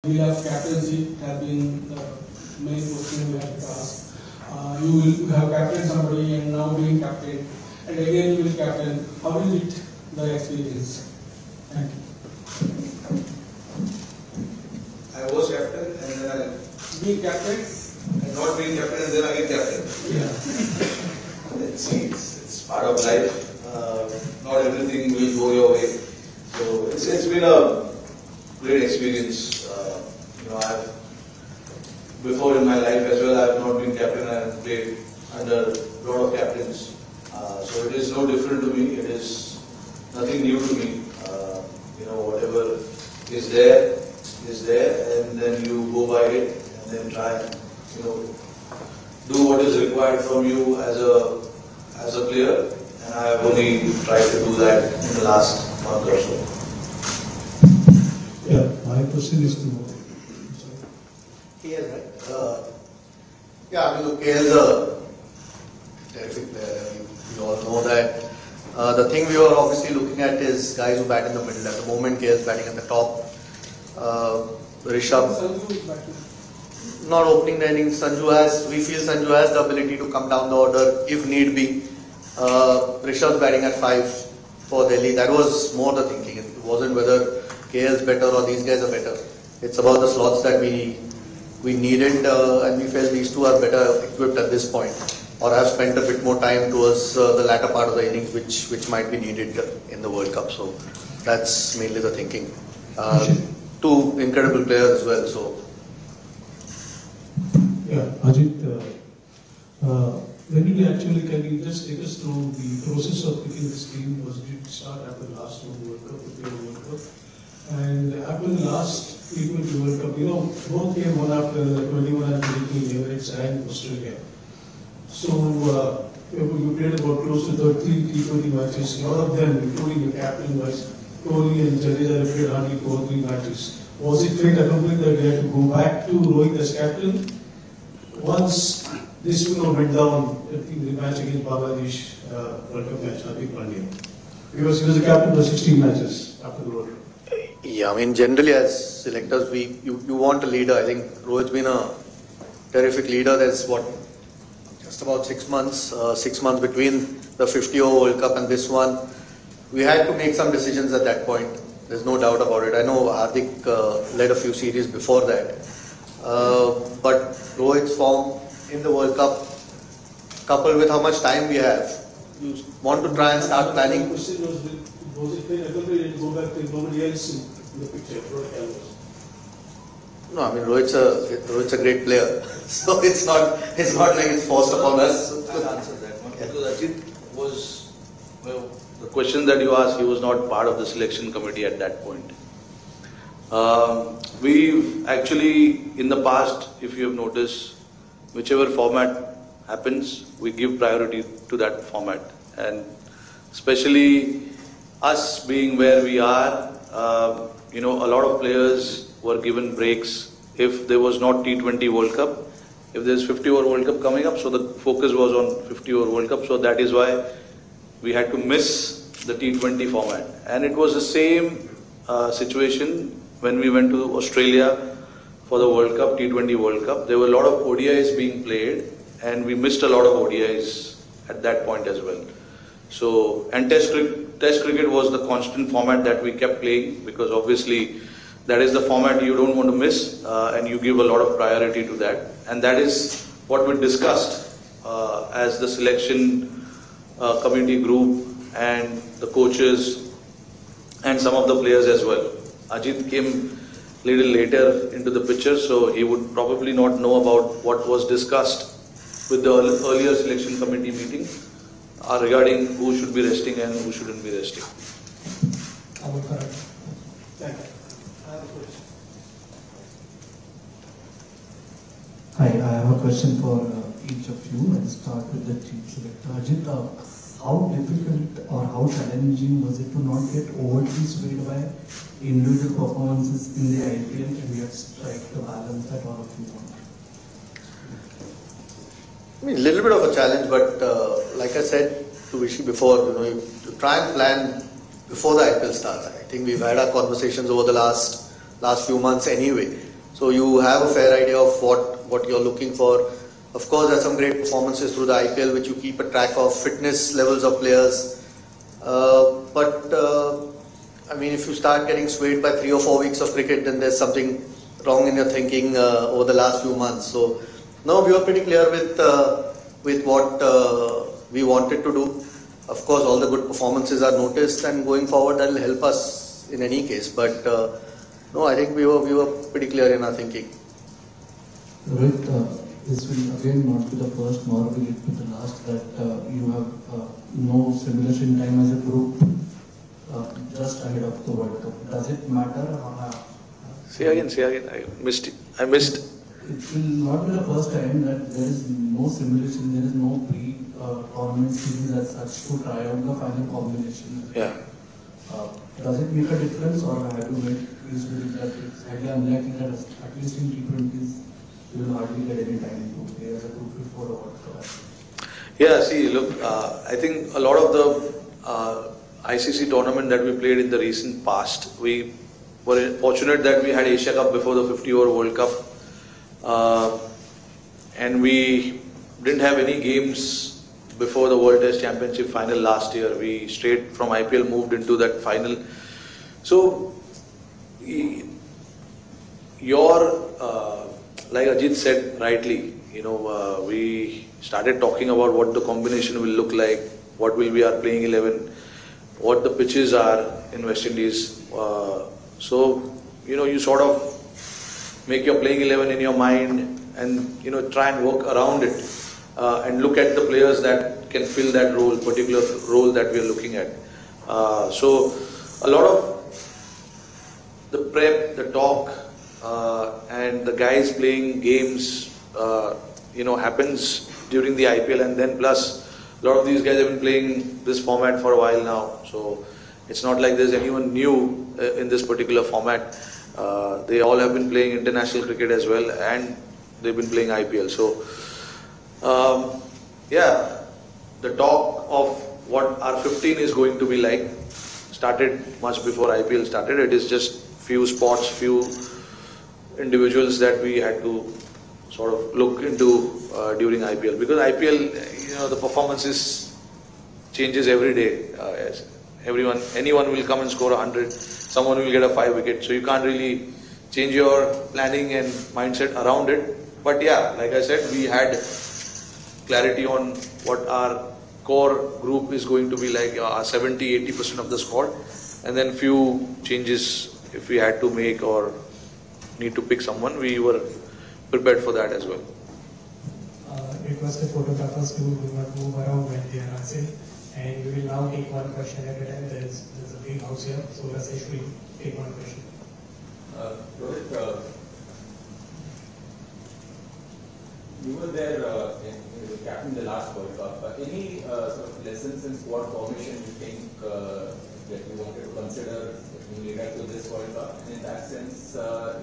Wheel of captaincy has been the main question we have to ask. You will have captained somebody and now being captain, and again you will captain. How is it the experience? Thank you. I was captain and then I Being captain? and not being captain and then I get captain. Yeah. Let's see, it's part of life. Not everything will go your way. So it's been a great experience. I've before in my life as well, I have not been captain. I have played under a lot of captains. So it is no different to me. It is nothing new to me. Whatever is there, and then you go by it, and then try and do what is required from you as a player. And I have only tried to do that in the last month or so. Yeah, my question is to KL, right? Look, KL is a terrific player. We all know that. The thing we were obviously looking at is guys who bat in the middle. At the moment, KL is batting at the top. Rishabh, not opening the innings. We feel Sanju has the ability to come down the order if need be. Rishabh's batting at 5 for Delhi. That was more the thinking. It wasn't whether KL is better or these guys are better. It's about the slots that we needed, and we felt these two are better equipped at this point, or have spent a bit more time towards the latter part of the innings, which might be needed in the World Cup. So that's mainly the thinking. Two incredible players as well. So yeah, Ajit, when you actually can you just take us through the process of picking this team? Was it start after the last World Cup, the World Cup, and after the last T20 World Cup, both came one after the 21 and 23 Emirates and Australia. So you played about close to 30 T20 matches. A lot of them, including your captain, was Kohli and Jadeja, played hardly 4-3 matches. Was it fate accomplished that they had to go back to Rohit as captain? Once this went down, I think the match against Bangladesh World Cup match, I think Pandya. Because he was the captain for 16 matches after the World Cup. yeah, generally as selectors, you want a leader. I think Rohit's been a terrific leader. There's just about 6 months, 6 months between the 50-over World Cup and this one. We had to make some decisions at that point. There's no doubt about it. I know Hardik led a few series before that. But Rohit's form in the World Cup, coupled with how much time we have, you want to try and start planning. The question was it fate accomplished to go back to nobody else in the picture? No, Rohit's a great player. So it's not like it's forced upon us. I'll answer that one because Ajit was, the question that you asked, he was not part of the selection committee at that point. We've actually, in the past, if you have noticed, whichever format happens, we give priority to that format. And especially us being where we are, a lot of players were given breaks if there was not T20 World Cup. If there's 50-over World Cup coming up, so the focus was on 50-over World Cup. So that is why we had to miss the T20 format. And it was the same situation when we went to Australia for the World Cup, T20 World Cup. There were a lot of ODIs being played, and we missed a lot of ODIs at that point as well. So, and Test cricket was the constant format that we kept playing, because obviously that is the format you don't want to miss, and you give a lot of priority to that. And that is what we discussed as the selection committee group and the coaches and some of the players as well. Ajit came a little later into the picture, so he would probably not know about what was discussed with the earlier selection committee meeting regarding who should be resting and who shouldn't be resting. Thank you. I have a question. Hi, I have a question for each of you. I'll start with the chief selector. Ajit, how difficult or how challenging was it to not get overtly swayed by individual performances in the IPL and yet strike the balance that all of you want? A little bit of a challenge, but like I said to Vishy before, you try and plan before the IPL starts. I think we've had our conversations over the last few months anyway. So you have a fair idea of what you're looking for. Of course, there's some great performances through the IPL which you keep a track of, fitness levels of players. I mean, if you start getting swayed by 3 or 4 weeks of cricket, then there's something wrong in your thinking over the last few months. So, no, we were pretty clear with what we wanted to do. Of course, all the good performances are noticed, and going forward, that will help us in any case. But no, I think we were pretty clear in our thinking. Rohit, this will again not be the first, nor will it be the last that you have no simulation time as a group just ahead of the World Cup. Does it matter? Say again. I missed it. It will not be the first time that there is no simulation, there is no pre-tournament series as such to try out the final combination. Yeah. Does it make a difference, or have you made peace with it that it's highly unlikely that at least in T20s you will hardly get any time to play as a group before the World Cup? Yeah, see, look, I think a lot of the ICC tournament that we played in the recent past, we were fortunate that we had Asia Cup before the 50-over World Cup, and we didn't have any games before the World Test Championship final last year. We straight from IPL moved into that final. So, like Ajit said rightly, we started talking about what the combination will look like, what will be our playing 11, what the pitches are in West Indies. So, you sort of make your playing 11 in your mind and, try and work around it and look at the players that can fill that role, particular role that we are looking at. So, a lot of the prep, the talk, and the guys playing games, happens during the IPL, and then plus a lot of these guys have been playing this format for a while now. So it's not like there's anyone new in this particular format. They all have been playing international cricket as well, and they've been playing IPL. So the talk of what our 15 is going to be like started much before IPL started. It is just few spots, few individuals that we had to sort of look into during IPL, because IPL, the performances changes every day. Anyone will come and score 100, someone will get a 5 wicket, so you can't really change your planning and mindset around it. But yeah, like I said, we had clarity on what our core group is going to be like, 70-80% of the squad, and then few changes if we had to make or need to pick someone, we were prepared for that as well. Request the photographers to do not move around when they are answering, and we will now take one question at a time. There's a big house here, so Rasesh will take one question. Rohit, you were there captain the last World Cup. Any sort of lessons in squad formation you think that you wanted to consider in regard to this World Cup? And in that sense,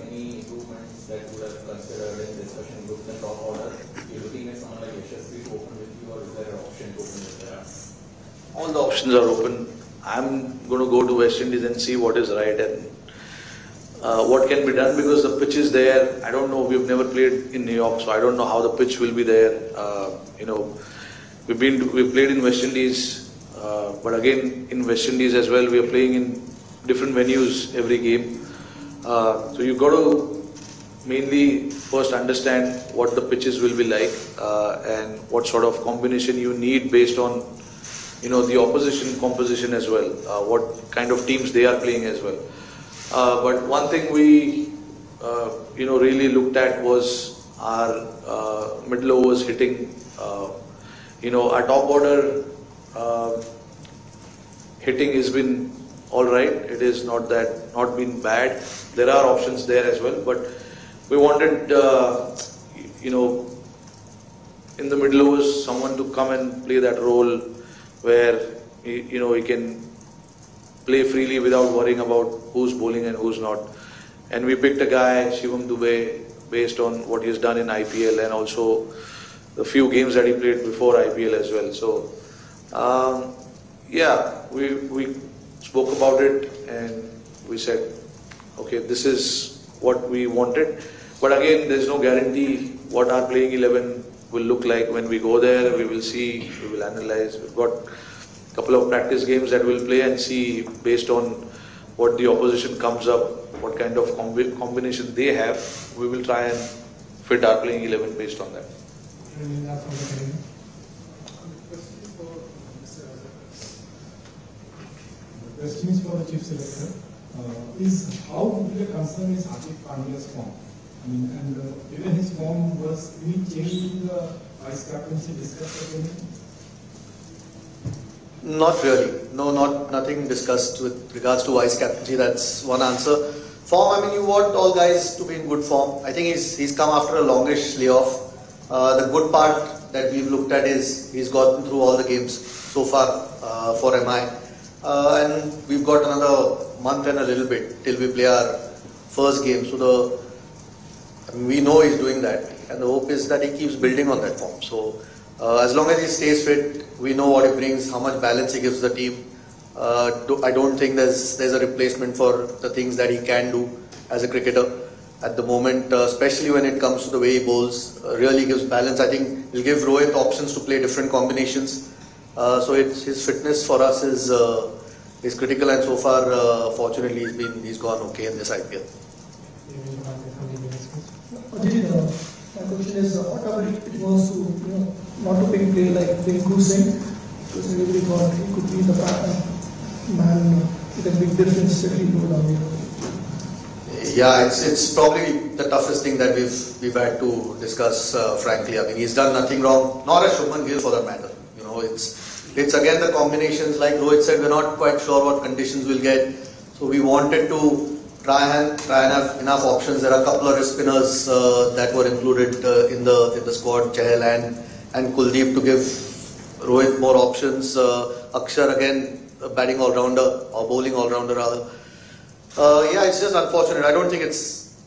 any improvements that you would have considered in discussion with the top order? You're looking at someone like Yashasvi to open with you, or is there an option to open with them? All the options are open. I'm going to go to West Indies and see what is right and what can be done, because the pitch is there. I don't know, we've never played in New York, so I don't know how the pitch will be there. We've played in West Indies, but again in West Indies as well, we are playing in different venues every game. So you've got to mainly first understand what the pitches will be like and what sort of combination you need based on the opposition composition as well, what kind of teams they are playing as well. But one thing we really looked at was our middle overs hitting. Our top order hitting has been all right. It is not been bad. There are options there as well, but we wanted in the middle overs someone to come and play that role where he can play freely without worrying about who's bowling and who's not. And we picked a guy, Shivam Dubey, based on what he's done in IPL and also the few games that he played before IPL as well. So, we spoke about it and we said, okay, this is what we wanted. But again, there's no guarantee what our playing 11 will look like when we go there. We will see, we will analyze. We've got a couple of practice games that we'll play and see based on what the opposition comes up, what kind of combination they have. We will try and fit our playing 11 based on that. The question is for the chief selector. Is how big a concern is Hardik Pandya's form? I mean, and even his form, was any change in the vice captaincy discussed with him? Not really. No, nothing discussed with regards to vice captaincy. That's one answer. Form, I mean, you want all guys to be in good form. I think he's come after a longish layoff. The good part that we've looked at is he's gotten through all the games so far for MI. And we've got another month and a little bit till we play our first game. So we know he's doing that, and the hope is that he keeps building on that form. So as long as he stays fit, we know what he brings, how much balance he gives the team. I don't think there's a replacement for the things that he can do as a cricketer at the moment, especially when it comes to the way he bowls. Really gives balance. I think he'll give Rohit options to play different combinations. So his fitness for us is critical, and so far, fortunately, he's gone okay in this IPL. My question is, what about it was to not to pick play like Rinku Singh, because everybody thought he could be the man with a big difference that he go down here. Yeah, it's probably the toughest thing that we've had to discuss. Frankly, I mean, he's done nothing wrong, nor has Shubman Gill for that matter. It's again the combinations. Like Rohit said, we're not quite sure what conditions we'll get, so we wanted to try and have enough options. There are a couple of wrist spinners that were included in the squad, Chahal and Kuldeep, to give Rohit more options. Akshar again, a batting all-rounder or bowling all-rounder rather. Yeah, it's just unfortunate. I don't think it's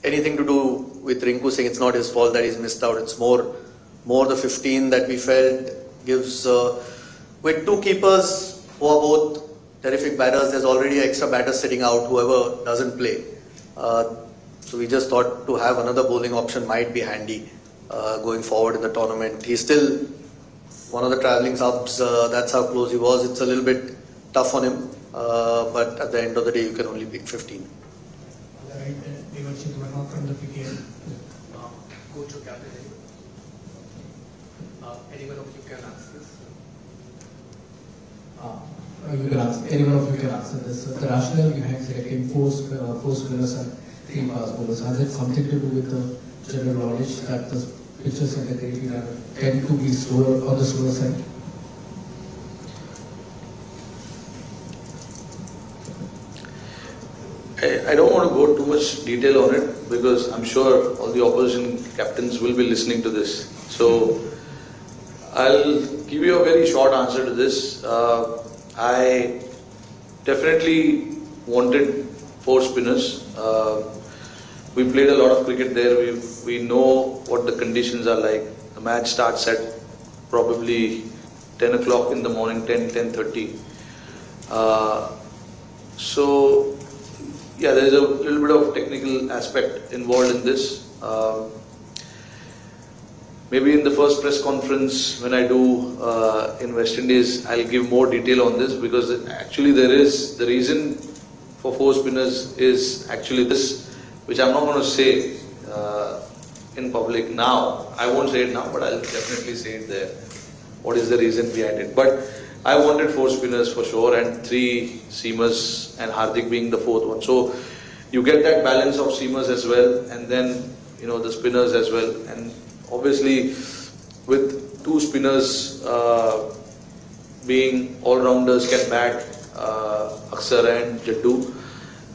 anything to do with Rinku Singh. It's not his fault that he's missed out. It's more the 15 that we felt gives, with two keepers who are both terrific batters, there's already extra batters sitting out, whoever doesn't play. So we just thought to have another bowling option might be handy going forward in the tournament. He's still one of the travelling subs, that's how close he was. It's a little bit tough on him, but at the end of the day, you can only pick 15. Right, Devanshi Verma from the PKL. Coach or captain? Anyone of you can answer this? You can answer. Anyone of you can answer this. The rationale behind selecting four spinners and 3 fast bowlers, has it something to do with the general knowledge that the pitches in the cricket tend to be slower on the slower side? I don't want to go too much detail on it because I'm sure all the opposition captains will be listening to this. So I'll give you a very short answer to this. I definitely wanted 4 spinners. We played a lot of cricket there. We know what the conditions are like. The match starts at probably 10 o'clock in the morning, 10:30. So yeah, there is a little bit of technical aspect involved in this. Maybe in the first press conference when I do in West Indies, I'll give more detail on this, because actually there is the reason for 4 spinners is actually this, which I'm not going to say in public now. I won't say it now, but I'll definitely say it there. What is the reason behind it? But I wanted 4 spinners for sure, and 3 seamers, and Hardik being the 4th one. So you get that balance of seamers as well, and then the spinners as well. And obviously, with 2 spinners being all-rounders, can bat, Akshar and Jaddu,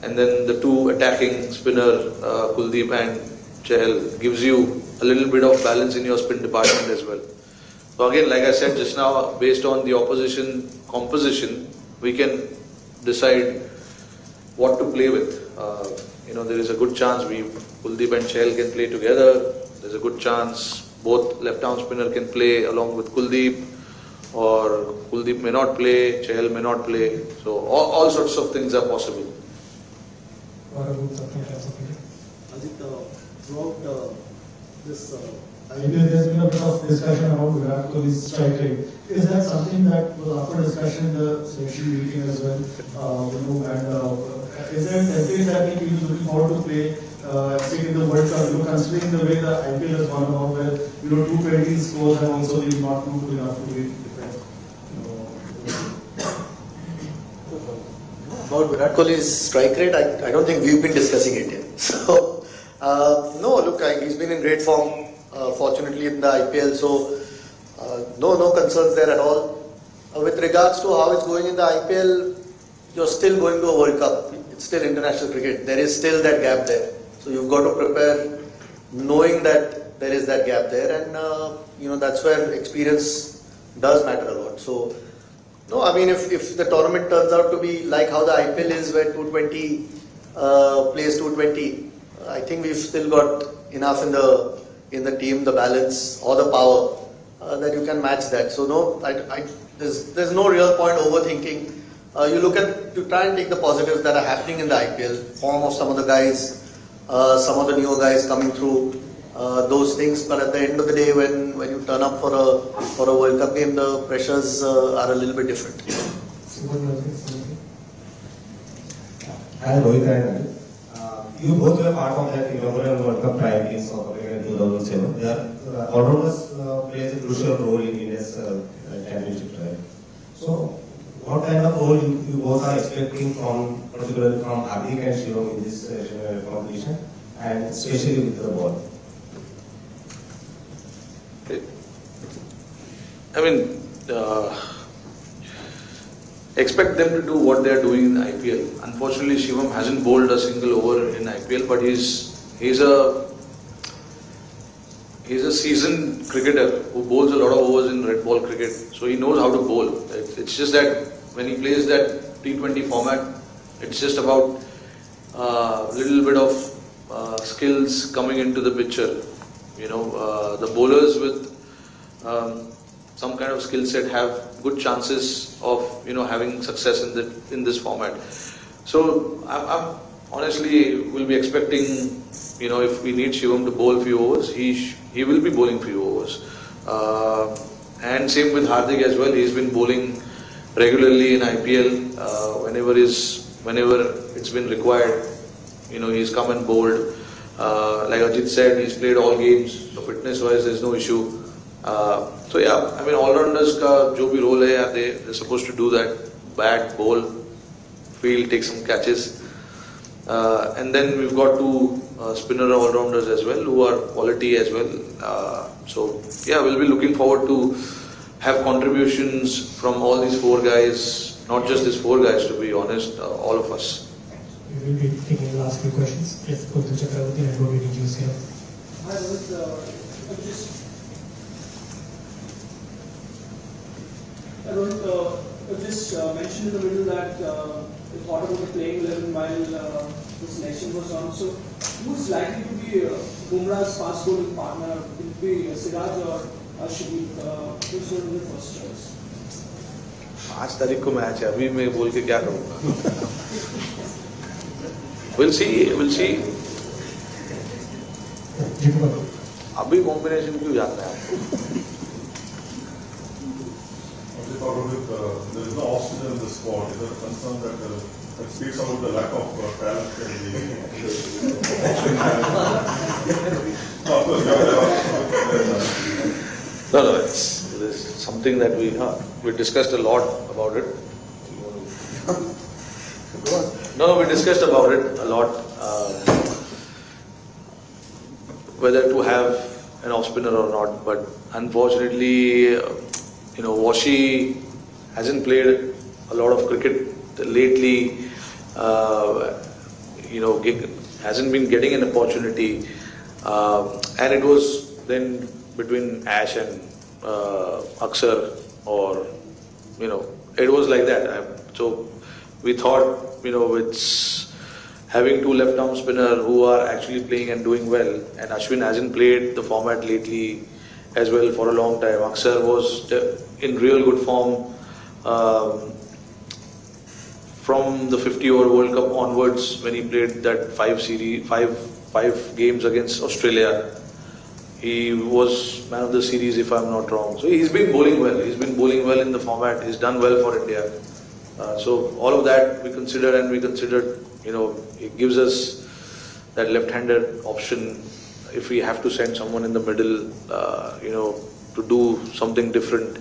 and then the 2 attacking spinner, Kuldeep and Chahal, gives you a little bit of balance in your spin department as well. So again, like I said just now, based on the opposition composition, we can decide what to play with. There is a good chance Kuldeep and Chahal can play together. There's a good chance both left-arm spinner can play along with Kuldeep, or Kuldeep may not play, Chahal may not play. So all sorts of things are possible. throughout this IPL, there's been a bit of discussion about Virat Kohli's strike rate. Is that something that was up for discussion in the selection meeting as well? Is there anything that he is looking forward to play, say in the World Cup? Considering the way the IPL has gone about, where 220 scores have also been not good enough to be defend. About Virat Kohli's strike rate, I don't think we've been discussing it yet. So, no, look, he's been in great form, fortunately in the IPL, so no concerns there at all. With regards to how it's going in the IPL, you're still going to a World Cup. It's still international cricket. There is still that gap there. So you've got to prepare knowing that there is that gap there, and that's where experience does matter a lot. So, no, I mean, if the tournament turns out to be like how the IPL is, where 220 plays 220, I think we've still got enough in the team, the balance or the power that you can match that. So no, there's no real point overthinking. You try and take the positives that are happening in the IPL, form of some of the guys, some of the newer guys coming through, those things. But at the end of the day, when you turn up for a World Cup game, the pressures are a little bit different. Hi, Rohit and you both were part of that inaugural World Cup trial in South Africa in 2007. All-rounders plays a crucial role in India's championship trial. So, what kind of role you both are expecting particularly from Hardik and Shivam in this competition, and especially with the ball? I mean, expect them to do what they are doing in the IPL. Unfortunately, Shivam hasn't bowled a single over in IPL, but he's a seasoned cricketer who bowls a lot of overs in red ball cricket, so he knows how to bowl. It's just that when he plays that T20 format, it's just about a little bit of skills coming into the picture. The bowlers with some kind of skill set have good chances of having success in this format. So I'm honestly will be expecting if we need Shivam to bowl a few overs, he will be bowling few overs. And same with Hardik as well. He's been bowling regularly in IPL whenever it's been required. He's come and bowled. Like Ajit said, he's played all games. So fitness wise, there's no issue. So yeah, I mean, all-rounders ka jo bhi role hai, they're supposed to do that. Bat, bowl, field, take some catches. And then we've got two spinner all-rounders as well, who are quality as well. So yeah, we'll be looking forward to have contributions from all these four guys, not just these four guys, to be honest, all of us. We will be taking the last few questions. Let's go to Chakravarti and go to Views here. Hi, Rohit, just mentioned in the middle that you thought about the playing 11 while the selection was on. So, who's likely to be Bumrah's fast bowling partner? Will it be Siraj or Ashwin? Who's going to be the first choice? 5 तारीख को match है, अभी मैं बोल के क्या करूँगा? We'll see. अभी कॉम्बिनेशन क्यों जानना है? There is no oxygen in the squad. Is there a concern that speaks about the lack of talent in the of course, No, it's something that we discussed a lot about it. No, we discussed about it a lot. Whether to have an off spinner or not, but unfortunately, Washi hasn't played a lot of cricket lately. Hasn't been getting an opportunity, and it was then between Ash and Aksar, or it was like that. So we thought, it's having two left-arm spinner who are actually playing and doing well, and Ashwin hasn't played the format lately as well for a long time. Aksar was in real good form from the 50-over World Cup onwards when he played that 5 5 games against Australia. He was man of the series, if I'm not wrong. So he's been bowling well. He's been bowling well in the format. He's done well for India. So all of that we consider, and we considered, it gives us that left-handed option if we have to send someone in the middle, to do something different.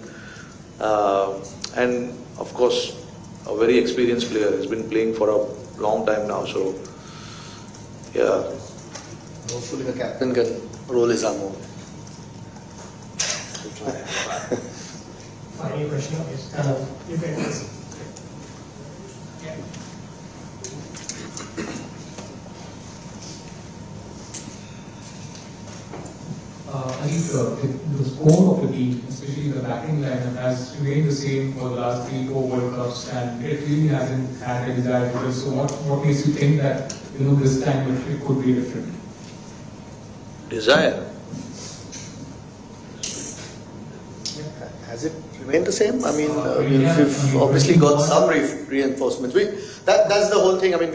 And of course, a very experienced player. He's been playing for a long time now. So yeah. Hopefully the captain can roll his arm over. Final question. You can ask. I think the score of the team, especially the batting lineup, has remained the same for the last 3-4 World Cups, and it really hasn't had a desired result. So what makes you think that this time it could be different? Desire. Has it remained the same? I mean, we've obviously got some reinforcements. That's the whole thing. I mean,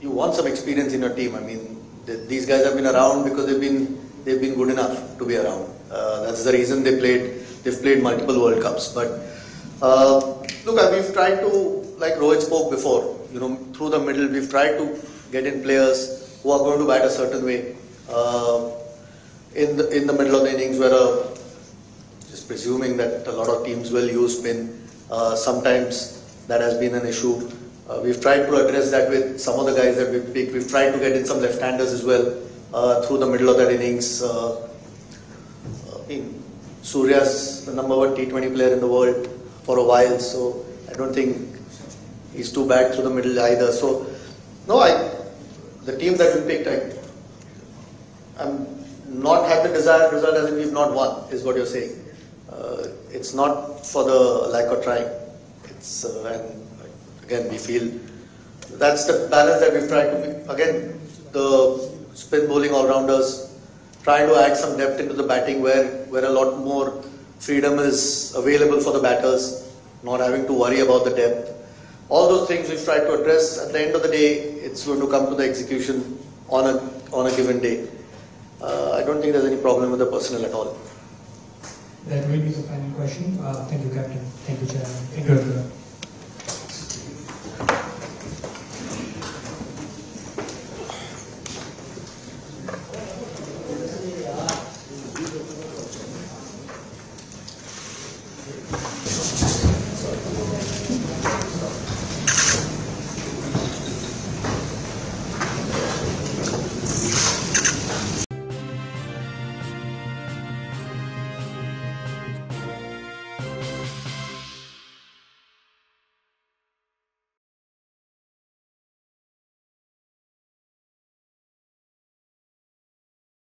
you want some experience in your team. I mean, these guys have been around because they've been good enough to be around. That's the reason they've played multiple World Cups. But look, we've tried to, like Rohit spoke before, through the middle, we've tried to get in players who are going to bat a certain way. In the middle of the innings, where just presuming that a lot of teams will use spin, sometimes that has been an issue. We've tried to address that with some of the guys that we've picked. We've tried to get in some left-handers as well through the middle of that innings. Surya's the #1 T20 player in the world for a while, so I don't think he's too bad through the middle either. So, no, the team that we picked, I'm not had the desired result, as in we've not won, is what you're saying. It's not for the lack of trying. It's and again, we feel that's the balance that we've tried to make. Again, the spin bowling all-rounders, trying to add some depth into the batting where a lot more freedom is available for the batters, not having to worry about the depth. All those things we've tried to address. At the end of the day, it's going to come to the execution on a given day. I don't think there's any problem with the personnel at all. That will be the final question. Thank you, Captain. Thank you, Chairman. Thank you, everyone.